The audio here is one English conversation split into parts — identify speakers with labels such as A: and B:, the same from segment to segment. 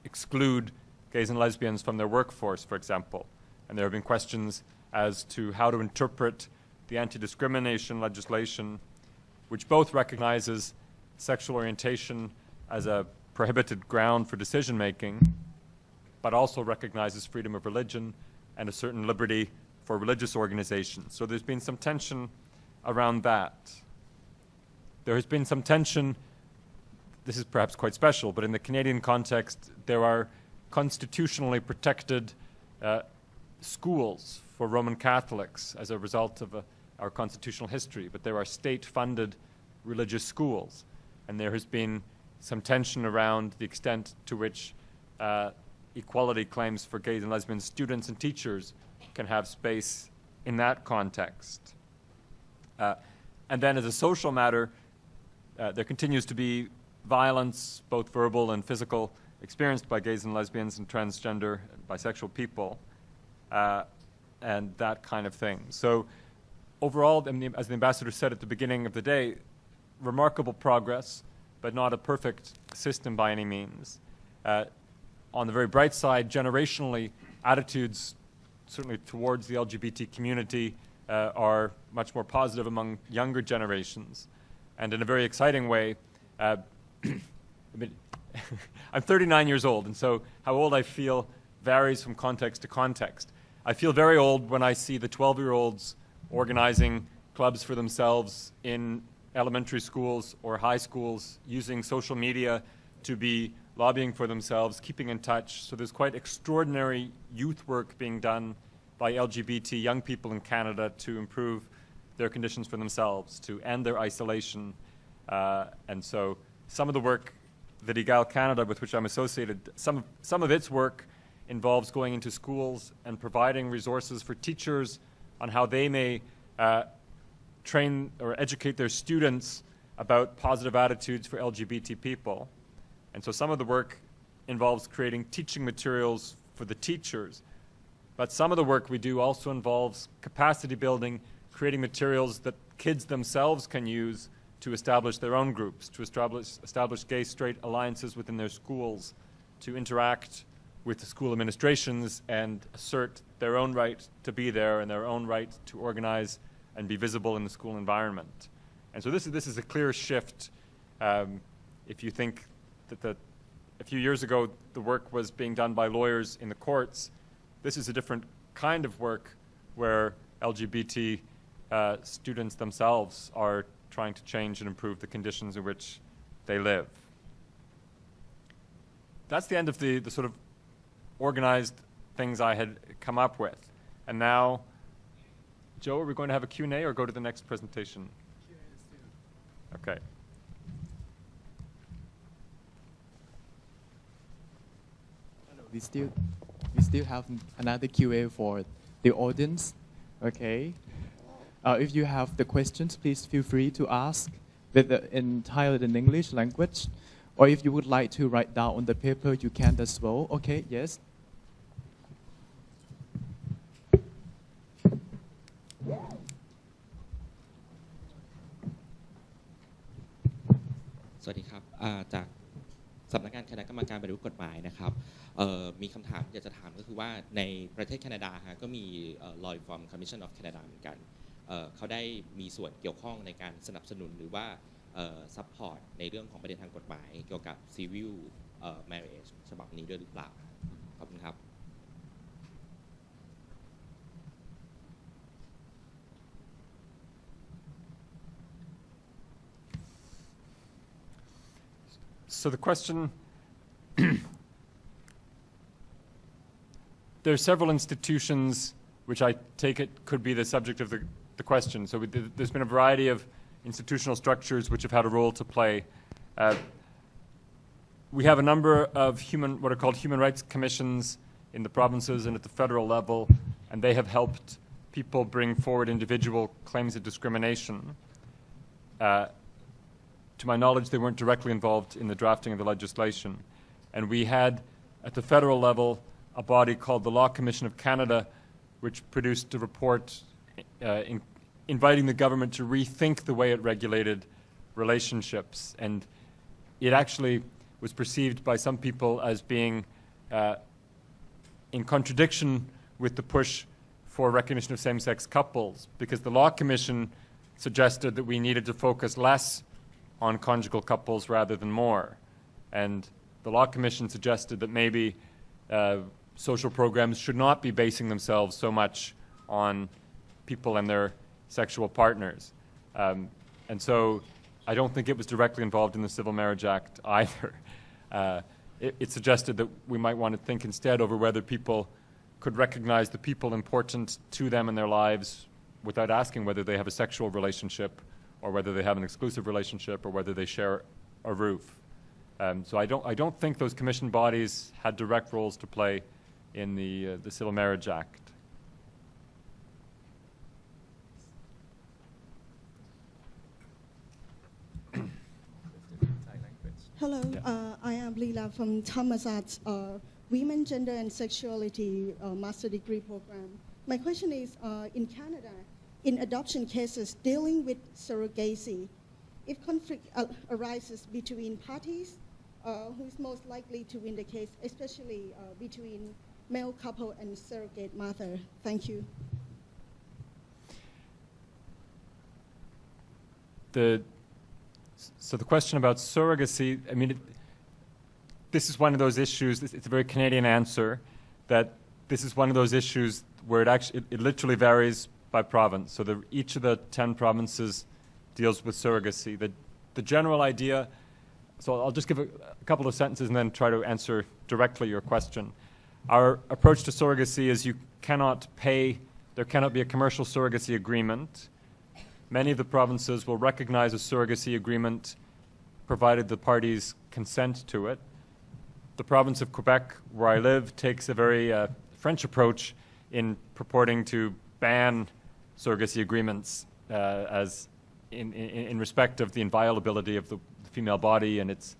A: exclude gays and lesbians from their workforce, for example. And there have been questions as to how to interpret the anti-discrimination legislation, which both recognizes sexual orientation as a prohibited ground for decision-making, but also recognizes freedom of religion and a certain liberty for religious organizations. So there's been some tension around that. There has been some tension, this is perhaps quite special, but in the Canadian context, there are constitutionally protected schools for Roman Catholics as a result of our constitutional history, but there are state-funded religious schools, and there has been some tension around the extent to which equality claims for gays and lesbian students and teachers can have space in that context. And then as a social matter, there continues to be violence, both verbal and physical, experienced by gays and lesbians and transgender and bisexual people, and that kind of thing. So overall, as the ambassador said at the beginning of the day, remarkable progress, but not a perfect system by any means. On the very bright side, generationally, attitudes certainly towards the LGBT community are much more positive among younger generations. And in a very exciting way, I mean, I'm 39 years old, and so how old I feel varies from context to context. I feel very old when I see the 12-year-olds organizing clubs for themselves in elementary schools or high schools, using social media to be lobbying for themselves, keeping in touch. So there's quite extraordinary youth work being done by LGBT young people in Canada to improve their conditions for themselves, to end their isolation. And so some of the work that Egal Canada, with which I'm associated, some of its work involves going into schools and providing resources for teachers on how they may train or educate their students about positive attitudes for LGBT people. And so some of the work involves creating teaching materials for the teachers. But some of the work we do also involves capacity building, creating materials that kids themselves can use to establish their own groups, to establish gay-straight alliances within their schools, to interact with the school administrations and assert their own right to be there and their own right to organize and be visible in the school environment. And so this is a clear shift. If you think that a few years ago the work was being done by lawyers in the courts, this is a different kind of work where LGBT students themselves are trying to change and improve the conditions in which they live. That's the end of the sort of organized things I had come up with. And now, Joe, are we going to have a Q&A or go to the next presentation? Okay.
B: We still have another QA for the audience. Okay. If you have the questions, please feel free to ask entirely in English language. Or if you would like to write down on the paper, you can as well. Okay, yes.
C: สวัสดีครับจากสำนักงานคณะกรรมการปฏิรูปกฎหมายนะครับมีคำถามอยากจะถามก็คือว่าในประเทศแคนาดาก็มี Law Reform Commission of Canada เหมือนกันเขาได้มีส่วนเกี่ยวข้องในการสนับสนุนหรือว่าซัพพอร์ตในเรื่องของประเด็นทางกฎหมายเกี่ยวกับ Civil Marriage ฉบับนี้ด้วยหรือเปล่าขอบคุณครับ
A: So the question, there are several institutions which I take it could be the subject of the question. So there's been a variety of institutional structures which have had a role to play. We have a number of what are called human rights commissions in the provinces and at the federal level, and they have helped people bring forward individual claims of discrimination. To my knowledge, they weren't directly involved in the drafting of the legislation. And we had, at the federal level, a body called the Law Commission of Canada, which produced a report inviting the government to rethink the way it regulated relationships. And it actually was perceived by some people as being in contradiction with the push for recognition of same-sex couples, because the Law Commission suggested that we needed to focus less on conjugal couples rather than more. And the Law Commission suggested that maybe social programs should not be basing themselves so much on people and their sexual partners. And so I don't think it was directly involved in the Civil Marriage Act either. It suggested that we might want to think instead over whether people could recognize the people important to them in their lives without asking whether they have a sexual relationship or whether they have an exclusive relationship or whether they share a roof. So I don't think those commission bodies had direct roles to play in the Civil Marriage Act.
D: Hello, I am Leela from Thammasat's Women, Gender and Sexuality Master Degree Program. My question is, in Canada, in adoption cases dealing with surrogacy, if conflict arises between parties, who is most likely to win the case, especially between male couple and surrogate mother? Thank you.
A: So the question about surrogacy, I mean, this is one of those issues, it's a very Canadian answer, that this is one of those issues where it literally varies by province. So each of the 10 provinces deals with surrogacy. The general idea, so I'll just give a couple of sentences and then try to answer directly your question. Our approach to surrogacy is there cannot be a commercial surrogacy agreement. Many of the provinces will recognize a surrogacy agreement provided the parties consent to it. The province of Quebec, where I live, takes a very French approach in purporting to ban surrogacy agreements as in respect of the inviolability of the female body and its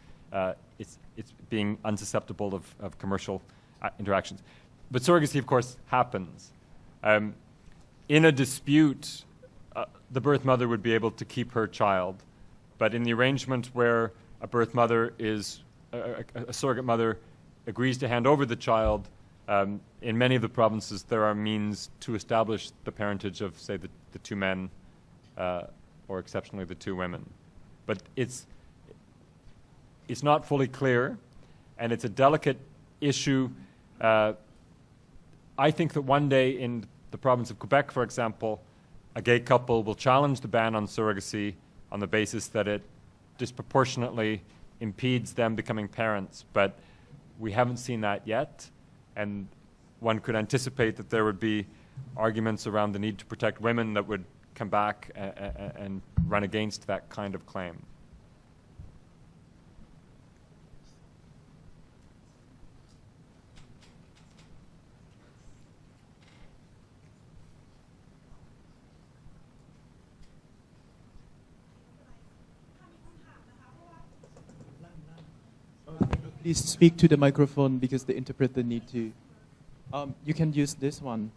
A: being unsusceptible of commercial interactions. But surrogacy, of course, happens. In a dispute, the birth mother would be able to keep her child. But in the arrangement where a birth mother a surrogate mother agrees to hand over the child, in many of the provinces there are means to establish the parentage of, say, the two men or exceptionally the two women. But it's not fully clear, and it's a delicate issue. I think that one day in the province of Quebec, for example, a gay couple will challenge the ban on surrogacy on the basis that it disproportionately impedes them becoming parents. But we haven't seen that yet, and one could anticipate that there would be arguments around the need to protect women that would come back and run against that kind of claim.
B: Please speak to the microphone because the interpreter need to. You can use this one.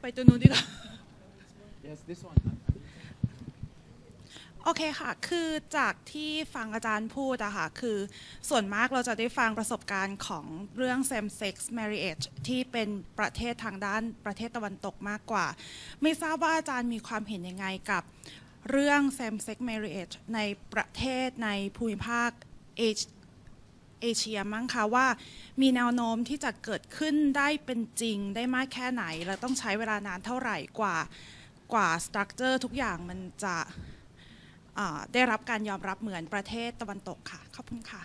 E: ไปตัวนู้นดีกว่า
B: Yes, this one.
E: โอเคค่ะคือจากที่ฟังอาจารย์พูดอะค่ะคือส่วนมากเราจะได้ฟังประสบการณ์ของเรื่อง same sex marriage ที่เป็นประเทศทางด้านประเทศตะวันตกมากกว่าไม่ทราบว่าอาจารย์มีความเห็นยังไงกับเรื่อง same sex marriage ในประเทศในภูมิภาคเอเชียมั้งคะว่ามีแนวโน้มที่จะเกิดขึ้นได้เป็นจริงได้มากแค่ไหนและต้องใช้เวลานานเท่าไหร่กว่าสตรัคเจอร์ทุกอย่างมันจะได้รับการยอมรับเหมือนประเทศตะวันตกค่ะขอบคุณค่ะ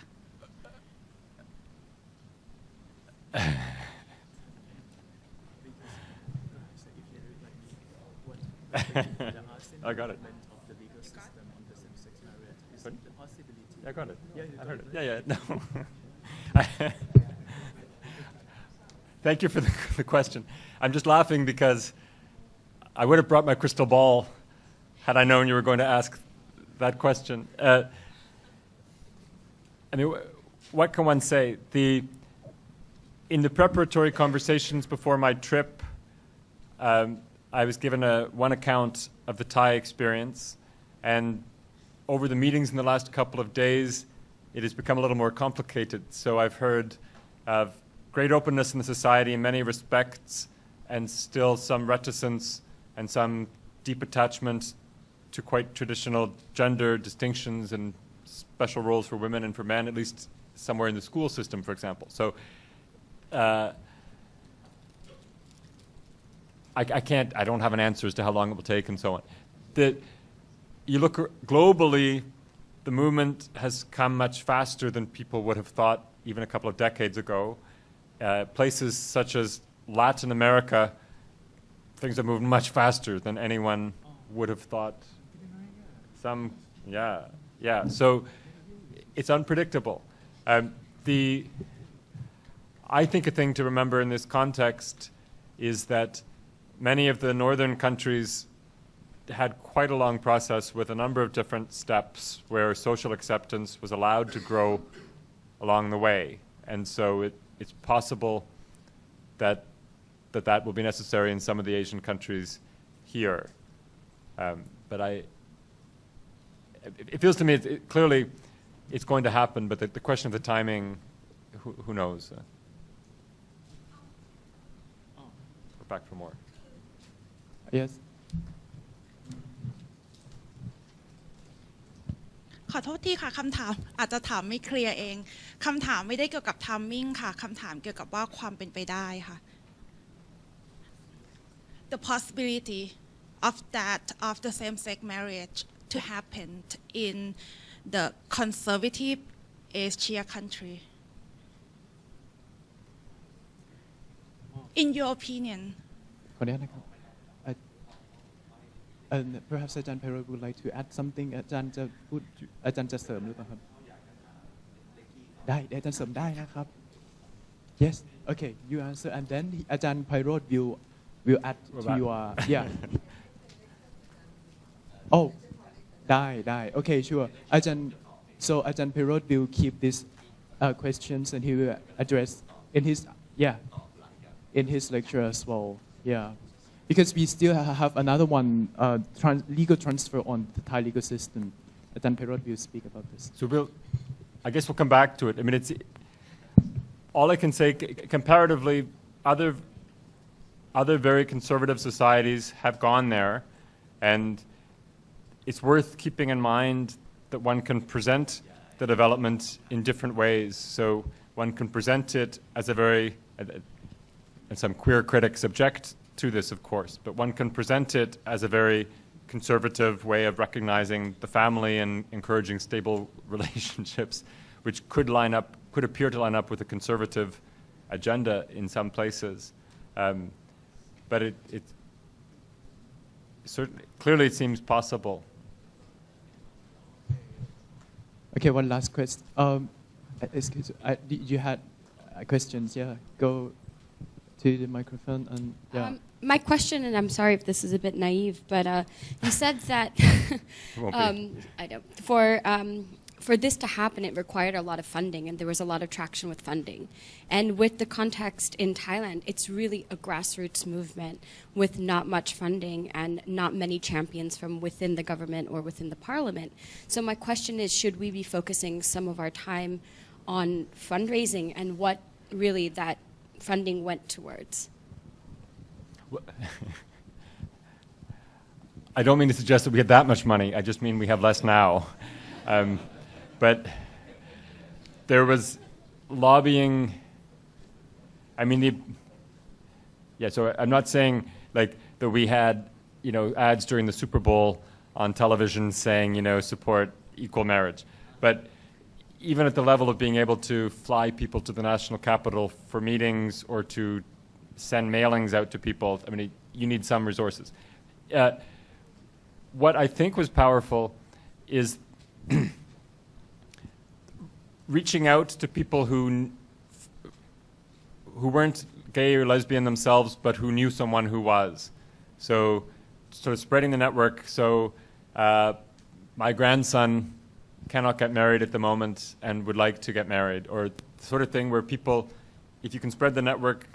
A: I got it. I got it. I heard it. Yeah, no. Thank you for the question. I'm just laughing because I would have brought my crystal ball had I known you were going to ask that question. I mean, what can one say? In the preparatory conversations before my trip, I was given one account of the Thai experience, and over the meetings in the last couple of days, it has become a little more complicated. So I've heard of great openness in the society in many respects, and still some reticence and some deep attachment to quite traditional gender distinctions and special roles for women and for men, at least somewhere in the school system, for example. So I don't have an answer as to how long it will take and so on. You look globally, the movement has come much faster than people would have thought even a couple of decades ago. Places such as Latin America, things have moved much faster than anyone would have thought. Yeah. So it's unpredictable. I think a thing to remember in this context is that many of the northern countries had quite a long process with a number of different steps where social acceptance was allowed to grow along the way. And so it's possible that will be necessary in some of the Asian countries here. But it feels to me clearly it's going to happen, but the question of the timing, who knows? We're back for more.
B: Yes.
E: ขอโทษทีค่ะคำถามอาจจะถามไม่เคลียร์เองคำถามไม่ได้เกี่ยวกับ timing ค่ะคำถามเกี่ยวกับว่าความเป็นไปได้ค่ะ The possibility of the same-sex marriage to happen in the conservative Asia country. In your opinion.
B: ขออนุญาตนะครับ Perhaps อาจารย์ไพโรจน์ would like to add something อาจารย์จะเสริมหรือเปล่าครับได้อาจารย์เสริมได้นะครับ Yes okay you answer and then อาจารย์ไพโรจน์ will add to your yeah oh ได้ okay sure อาจารย์ so อาจารย์ไพโรจน์ will keep these questions and he will address in his lecture as well because we still have another one legal transfer on the Thai legal system. Ajahn Perot will speak about this.
A: So I guess we'll come back to it. I mean, it's all I can say. Comparatively, other very conservative societies have gone there, and it's worth keeping in mind that one can present the development in different ways. So one can present it as a very, and some queer critics object to this, of course, but one can present it as a very conservative way of recognizing the family and encouraging stable relationships, which could appear to line up with a conservative agenda in some places. But it certainly, clearly it seems possible.
B: Okay, one last question. Excuse me, you had questions, yeah? Go to the microphone and yeah.
F: My question, and I'm sorry if this is a bit naive, but you said that I don't, for this to happen, it required a lot of funding, and there was a lot of traction with funding. And with the context in Thailand, it's really a grassroots movement with not much funding and not many champions from within the government or within the parliament. So my question is, should we be focusing some of our time on fundraising and what really that funding went towards?
A: I don't mean to suggest that we had that much money. I just mean we have less now. But there was lobbying. I mean, so I'm not saying like that we had, ads during the Super Bowl on television saying, support equal marriage. But even at the level of being able to fly people to the national capital for meetings or to send mailings out to people, I mean, you need some resources. What I think was powerful is reaching out to people who weren't gay or lesbian themselves, but who knew someone who was. So sort of spreading the network. So my grandson cannot get married at the moment and would like to get married, or the sort of thing where people, if you can spread the network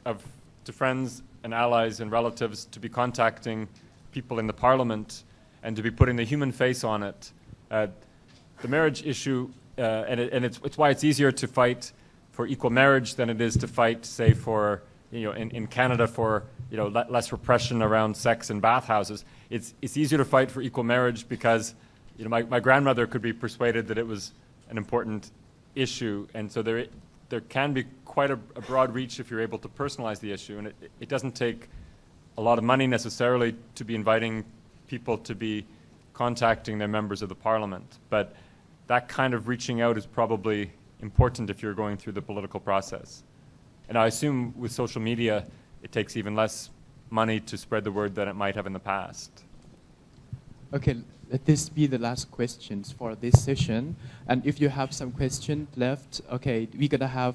A: to friends and allies and relatives to be contacting people in the parliament and to be putting the human face on it. The marriage issue and it's why it's easier to fight for equal marriage than it is to fight, say, for, in Canada for, less repression around sex in bathhouses. It's easier to fight for equal marriage because, my grandmother could be persuaded that it was an important issue, and so there can be quite a broad reach if you're able to personalize the issue, and it doesn't take a lot of money necessarily to be inviting people to be contacting their members of the parliament, but that kind of reaching out is probably important if you're going through the political process. And I assume with social media, it takes even less money to spread the word than it might have in the past.
B: Okay, let this be the last questions for this session. And if you have some questions left, okay, we're gonna have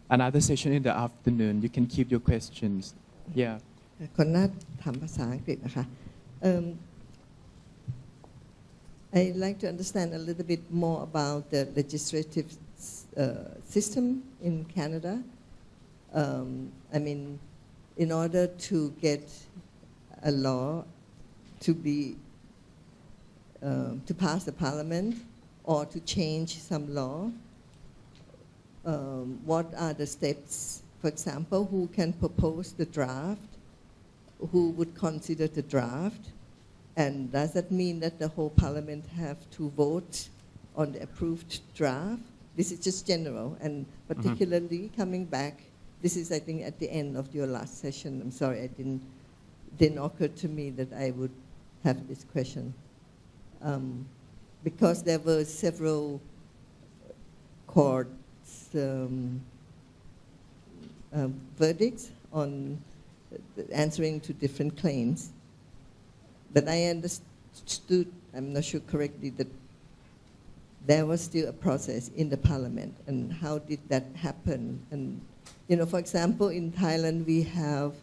B: another session in the afternoon. You can keep your questions. Yeah.
G: คนน่าถามภาษาอังกฤษนะคะ I'd like to understand a little bit more about the legislative system in Canada. I mean, in order to get a law to be to pass the parliament or to change some law, what are the steps? For example, who can propose the draft? Who would consider the draft? And does that mean that the whole parliament have to vote on the approved draft? This is just general, and particularly coming back, this is, I think, at the end of your last session. I'm sorry, didn't occur to me that I would have this question. Because there were several courts verdicts on answering to different claims. But I understood, I'm not sure correctly, that there was still a process in the parliament. And how did that happen? And, for example, in Thailand, we have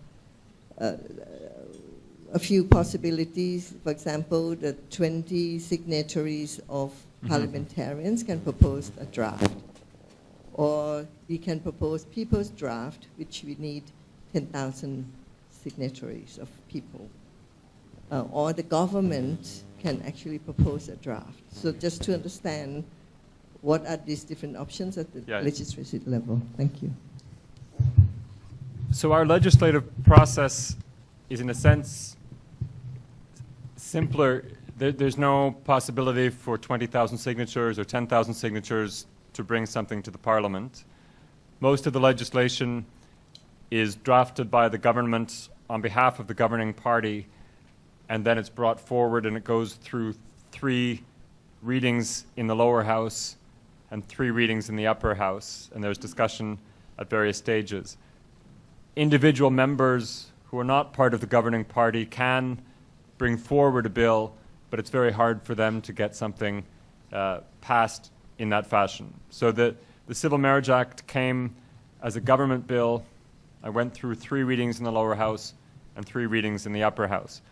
G: a few possibilities. For example, the 20 signatories of parliamentarians can propose a draft. Or we can propose people's draft, which we need 10,000 signatories of people. Or the government can actually propose a draft. So just to understand what are these different options at the legislative level. Thank you.
A: So our legislative process is, in a sense, simpler. There's no possibility for 20,000 signatures or 10,000 signatures to bring something to the parliament. Most of the legislation is drafted by the government on behalf of the governing party, and then it's brought forward and it goes through 3 readings in the lower house and 3 readings in the upper house, and there's discussion at various stages. Individual members who are not part of the governing party can bring forward a bill, but it's very hard for them to get something passed in that fashion. So the Civil Marriage Act came as a government bill. I went through 3 readings in the lower house and 3 readings in the upper house.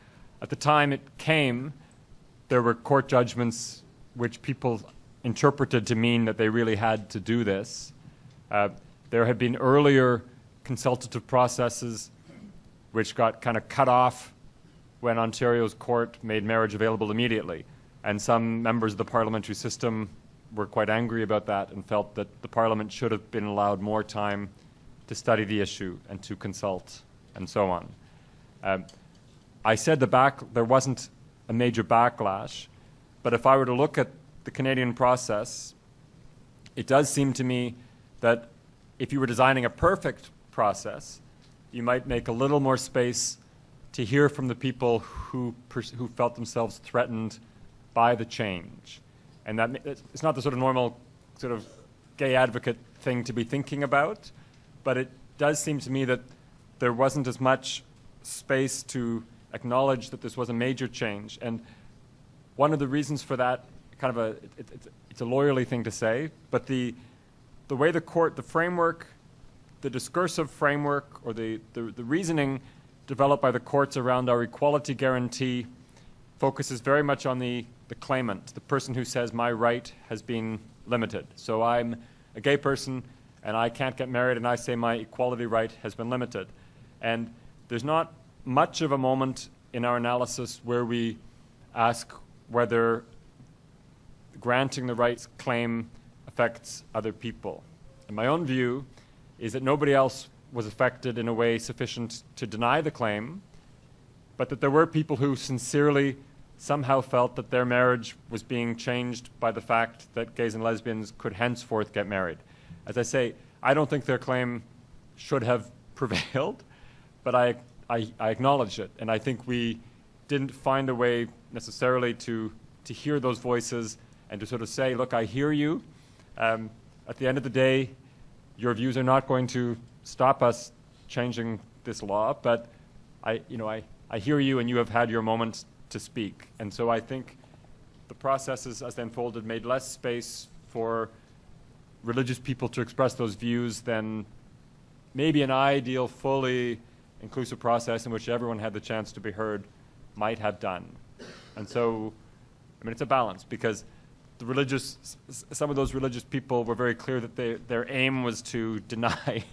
A: At the time it came, there were court judgments which people interpreted to mean that they really had to do this. There had been earlier consultative processes which got kind of cut off when Ontario's court made marriage available immediately. And some members of the parliamentary system were quite angry about that and felt that the parliament should have been allowed more time to study the issue and to consult and so on. I said there wasn't a major backlash, but if I were to look at the Canadian process, it does seem to me that if you were designing a perfect process, you might make a little more space to hear from the people who felt themselves threatened by the change. And that it's not the sort of normal sort of gay advocate thing to be thinking about, but it does seem to me that there wasn't as much space to acknowledge that this was a major change. And one of the reasons for that, kind of it's a lawyerly thing to say, but the way the court, the framework, the discursive framework, or the reasoning developed by the courts around our equality guarantee focuses very much on the claimant, the person who says my right has been limited. So I'm a gay person and I can't get married, and I say my equality right has been limited. And there's not much of a moment in our analysis where we ask whether granting the rights claim affects other people. And my own view is that nobody else was affected in a way sufficient to deny the claim, but that there were people who sincerely somehow felt that their marriage was being changed by the fact that gays and lesbians could henceforth get married. As I say, I don't think their claim should have prevailed, but I acknowledge it, and I think we didn't find a way necessarily to hear those voices and to sort of say, look, I hear you. At the end of the day, your views are not going to stop us changing this law, but I hear you and you have had your moment to speak. And so I think the processes as they unfolded made less space for religious people to express those views than maybe an ideal, fully inclusive process in which everyone had the chance to be heard might have done. And so, I mean, it's a balance because some of those religious people were very clear that their aim was to deny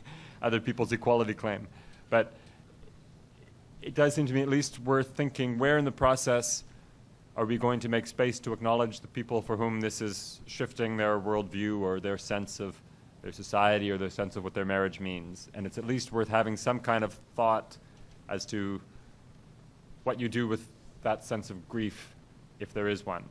A: other people's equality claim. But it does seem to me at least worth thinking where in the process are we going to make space to acknowledge the people for whom this is shifting their worldview or their sense of their society or their sense of what their marriage means. And it's at least worth having some kind of thought as to what you do with that sense of grief, if there is one.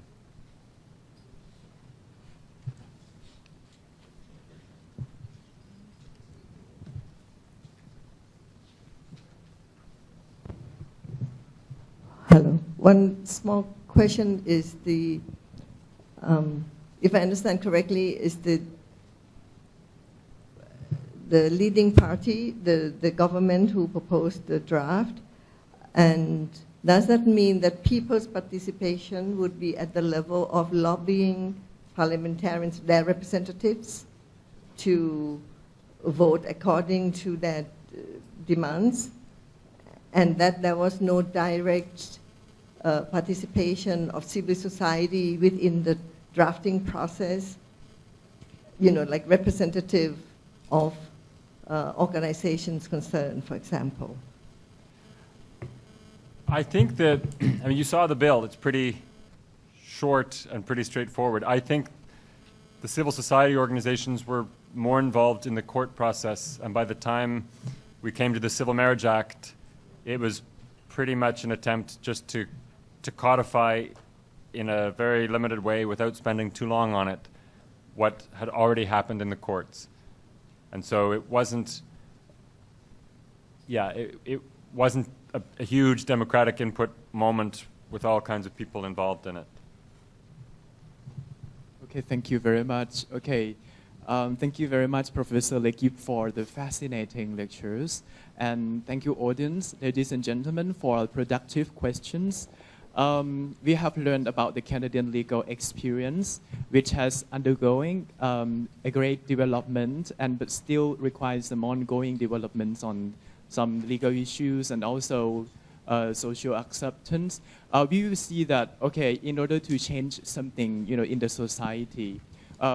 G: Hello. One small question is if I understand correctly, is the leading party, the government who proposed the draft, and does that mean that people's participation would be at the level of lobbying parliamentarians, their representatives, to vote according to their demands, and that there was no direct participation of civil society within the drafting process, like representative of organizations concerned, for example?
A: I think that, I mean, you saw the bill. It's pretty short and pretty straightforward. I think the civil society organizations were more involved in the court process, and by the time we came to the Civil Marriage Act, it was pretty much an attempt just to codify in a very limited way without spending too long on it what had already happened in the courts. And so it wasn't, it wasn't a huge democratic input moment with all kinds of people involved in it.
B: Okay, thank you very much. Okay, thank you very much, Professor Lekip, for the fascinating lectures. And thank you, audience, ladies and gentlemen, for productive questions. We have learned about the Canadian legal experience, which has undergoing a great development, but still requires some ongoing developments on some legal issues and also social acceptance. We will see that, okay, in order to change something, in the society,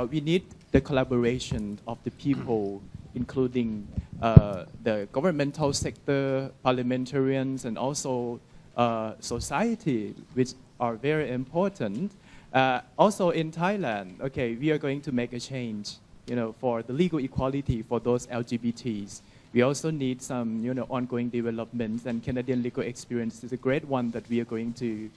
B: we need the collaboration of the people, including the governmental sector, parliamentarians, and also society, which are very important. Also in Thailand, okay, we are going to make a change, for the legal equality for those LGBTs. We also need some, ongoing developments, and Canadian legal experience is a great one that we are going to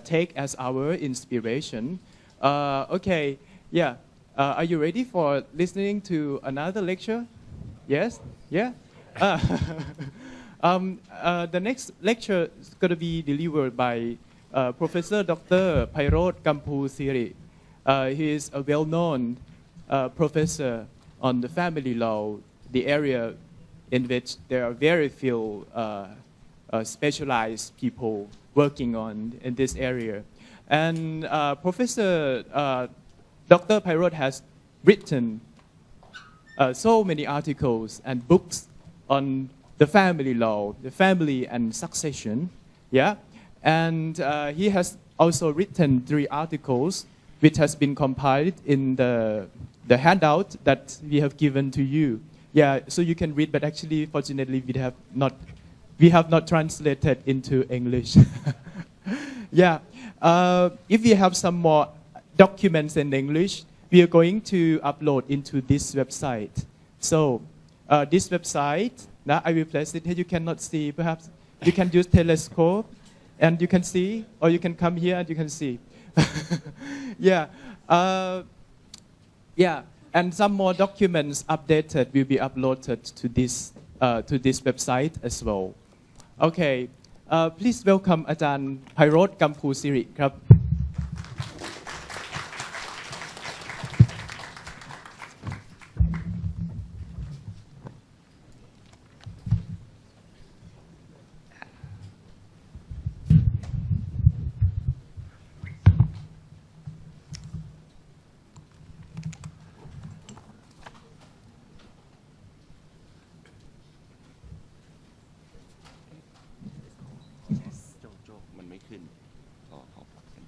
B: take as our inspiration. Okay, yeah. Are you ready for listening to another lecture? Yes? Yeah? The next lecture is going to be delivered by Professor Dr. Pairot Kampu Siri. He is a well-known professor on the family law, the area in which there are very few specialized people working on in this area. And Professor Dr. Pairot has written so many articles and books on the family law, the family and succession, yeah? And he has also written 3 articles which has been compiled in the handout that we have given to you. Yeah, so you can read, but actually, fortunately, we have not translated into English. Yeah, if you have some more documents in English, we are going to upload into this website. So this website, now I will place it here. You cannot see. Perhaps you can use telescope, and you can see, or you can come here and you can see. Yeah, yeah. And some more documents updated will be uploaded to this website as well. Okay, please welcome อาจารย์ไพโรจน์กัมพูสิริครับ
H: มันไม่ขึ้นขอปรับกัน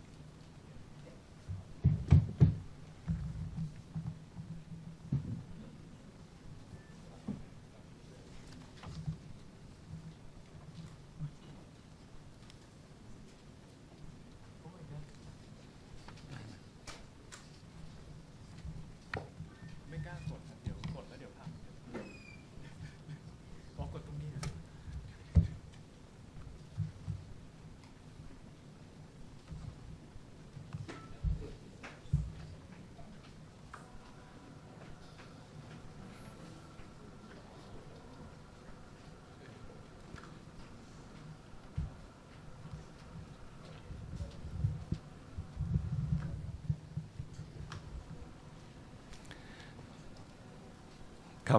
H: ไม่กล้ากดครับเดี๋ยวกดแล้วเดี๋ยวพังขอกดตรงนี้คร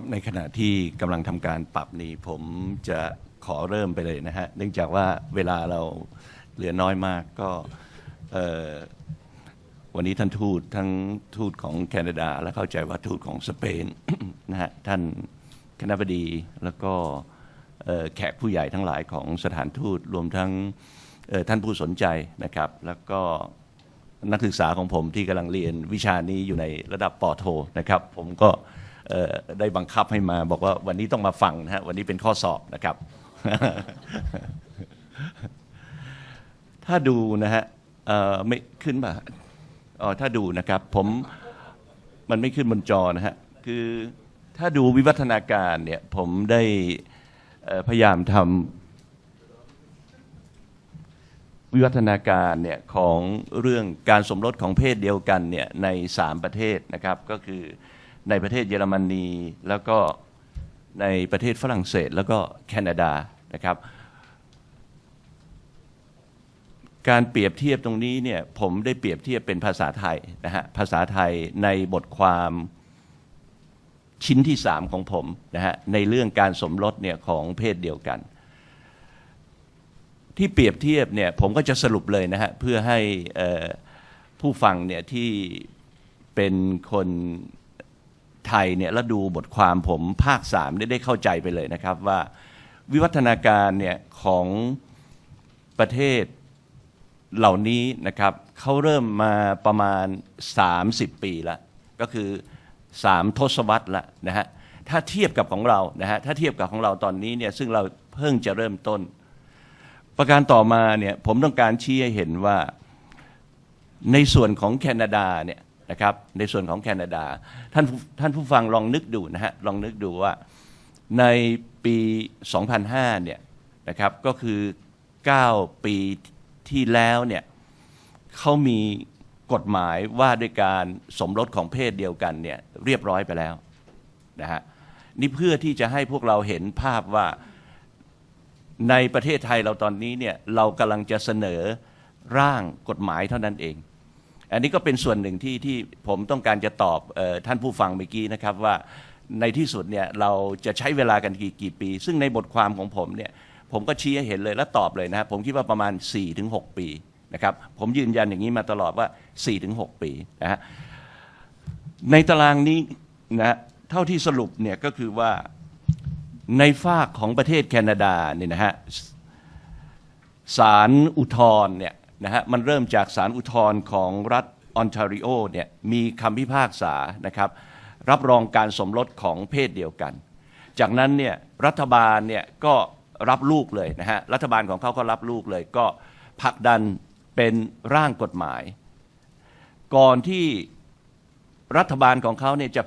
H: ับในขณะที่กำลังทำการปรับนี้ผมจะขอเริ่มไปเลยนะฮะเนื่องจากว่าเวลาเราเหลือน้อยมากก็วันนี้ท่านทูตทั้งทูตของแคนาดาและเข้าใจว่าทูตของสเปน นะฮะท่านคณบดีแล้วก็แขกผู้ใหญ่ทั้งหลายของสถานทูตรวมทั้งท่านผู้สนใจนะครับแล้วก็นักศึกษาของผมที่กำลังเรียนวิชานี้อยู่ในระดับป.โทนะครับผมก็ได้บังคับให้มาบอกว่าวันนี้ต้องมาฟังนะฮะวันนี้เป็นข้อสอบนะครับ ถ้าดูนะฮะไม่ขึ้นป่ะถ้าดูนะครับผมมันไม่ขึ้นบนจอนะฮะคือถ้าดูวิวัฒนาการเนี่ยผมได้พยายามทำวิวัฒนาการเนี่ยของเรื่องการสมรสของเพศเดียวกันเนี่ยใน3ประเทศนะครับก็คือในประเทศเยอรมนีแล้วก็ในประเทศฝรั่งเศสแล้วก็แคนาดานะครับการเปรียบเทียบตรงนี้เนี่ยผมได้เปรียบเทียบเป็นภาษาไทยนะฮะภาษาไทยในบทความชิ้นที่3ของผมนะฮะในเรื่องการสมรสเนี่ยของเพศเดียวกันที่เปรียบเทียบเนี่ยผมก็จะสรุปเลยนะฮะเพื่อให้ผู้ฟังเนี่ยที่เป็นคนไทยเนี่ยแล้วดูบทความผมภาค3ได้เข้าใจไปเลยนะครับว่าวิวัฒนาการเนี่ยของประเทศเหล่านี้นะครับเขาเริ่มมาประมาณ30 ปีแล้วก็คือ3 ทศวรรษแล้วนะฮะถ้าเทียบกับของเรานะฮะถ้าเทียบกับของเราตอนนี้เนี่ยซึ่งเราเพิ่งจะเริ่มต้นประการต่อมาเนี่ยผมต้องการชี้ให้เห็นว่าในส่วนของแคนาดาเนี่ยนะครับในส่วนของแคนาดาท่านผู้ฟังลองนึกดูนะฮะลองนึกดูว่าในปี 2005 เนี่ยนะครับก็คือ9 ปีที่แล้วเนี่ยเขามีกฎหมายว่าด้วยการสมรสของเพศเดียวกันเนี่ยเรียบร้อยไปแล้วนะฮะนี่เพื่อที่จะให้พวกเราเห็นภาพว่าในประเทศไทยเราตอนนี้เนี่ยเรากำลังจะเสนอร่างกฎหมายเท่านั้นเองอันนี้ก็เป็นส่วนหนึ่งที่ผมต้องการจะตอบท่านผู้ฟังเมื่อกี้นะครับว่าในที่สุดเนี่ยเราจะใช้เวลากันกี่ปีซึ่งในบทความของผมเนี่ยผมก็ชี้ให้เห็นเลยและตอบเลยนะครับผมคิดว่าประมาณ 4-6 ปีนะครับผมยืนยันอย่างนี้มาตลอดว่า 4-6 ปีนะฮะในตารางนี้นะเท่าที่สรุปเนี่ยก็คือว่าในฝากของประเทศแคนาดาเนี่ยนะฮะศาลอุทธรณ์เนี่ยนะฮะมันเริ่มจากศาลอุทธรณ์ของรัฐออนทาริโอเนี่ยมีคำพิพากษานะครับรับรองการสมรสของเพศเดียวกันจากนั้นเนี่ยรัฐบาลเนี่ยก็รับลูกเลยนะฮะรัฐบาลของเขาก็รับลูกเลยก็ผลักดันเป็นร่างกฎหมาย ก่อนที่รัฐบาลของเขาเนี่ยจะ